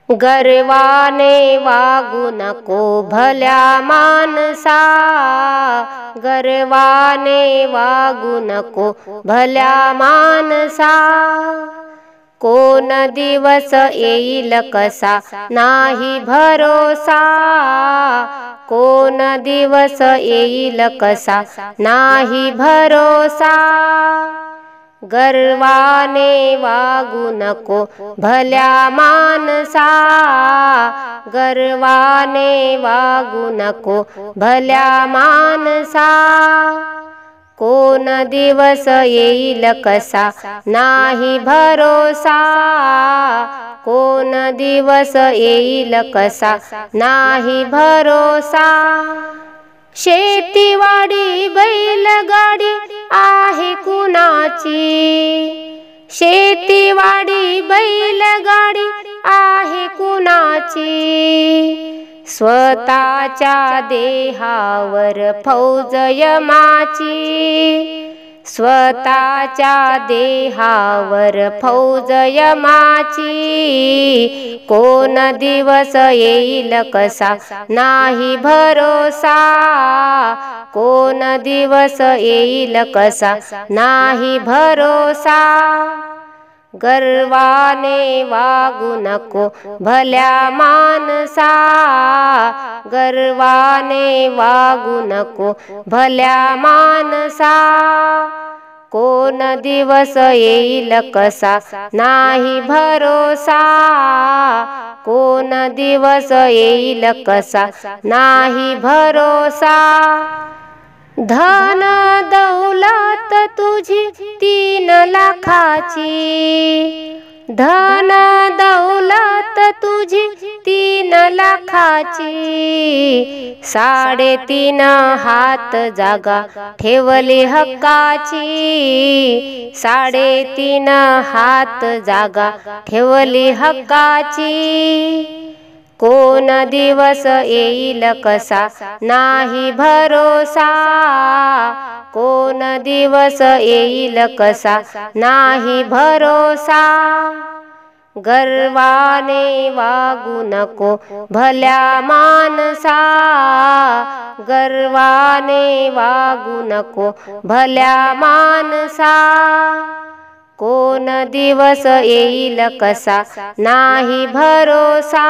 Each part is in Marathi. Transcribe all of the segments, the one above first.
गर्वाने वागू नको भल्या माणसा, गर्वाने वागू नको भल्या माणसा। कोण दिवस येईल कसा नाही भरोसा, कोण दिवस येईल कसा नाही भरोसा। गर्वाने वागू नको भल्या माणसा, गर्वाने वागू नको भल्या माणसा। कोण दिवस येईल कसा नाही भरोसा, कोण दिवस येईल कसा नाही भरोसा। शेतीवाडी बैलगाडी आहे कुणाची, शेतीवाडी बैलगाडी आहे कुणाची। स्वतःच्या देहावर फौज यमाची, स्वतःच्या देहावर फौज यमाची। कोण दिवस येईल कसा नाही भरोसा, कोण दिवस येईल कसा नाही भरोसा। गर्वाने वागू नको भल्या माणसा, गर्वाने वागू नको भल्या माणसा। कोण दिवस येईल कसा नाही भरोसा, कोण दिवस येईल कसा नाही भरोसा। धन दौलत तुझी 3 लाखाची, धन दौलत तुझी 3 लाखाची। 3.5 हात जागा ठेवली हक्काची, 3.5 हात जागा ठेवली हक्काची। कोण दिवस येईल कसा नाही भरोसा, कोण दिवस येईल कसा नाही भरोसा। गर्वाने वागू नको भल्या माणसा, गर्वाने वागू नको भल्या माणसा। कोण दिवस येईल कसा नाही भरोसा,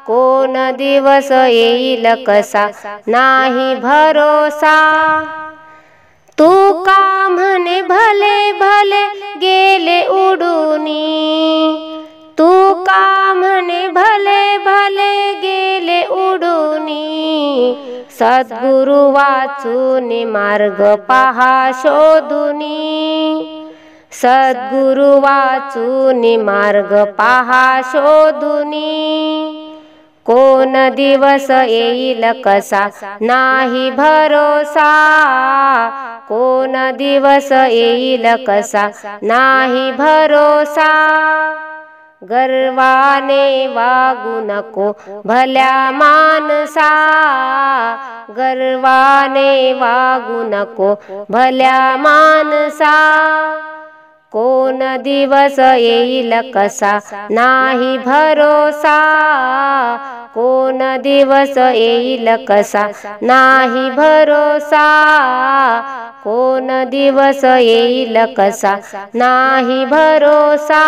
कोण दिवस येईल कसा नाही भरोसा। तू का म्हणे भले भले गेले उडूनी, तू का म्हणे भले भले गेले उडूनी। सद्गुरु वाचून मार्ग पहा शोधुनी, सद्गुरु वाचून मार्ग पहा शोधुनी। कोण दिवस येईल कसा नाही भरोसा, कोण दिवस येईल कसा नाही भरोसा। गर्वाने वागू नको भल्या माणसा, गर्वाने वागू नको भल्या माणसा। कोण दिवस येईल कसा नाही भरोसा, कोण दिवस येईल कसा नाही भरोसा। कोण दिवस येईल कसा नाही भरोसा।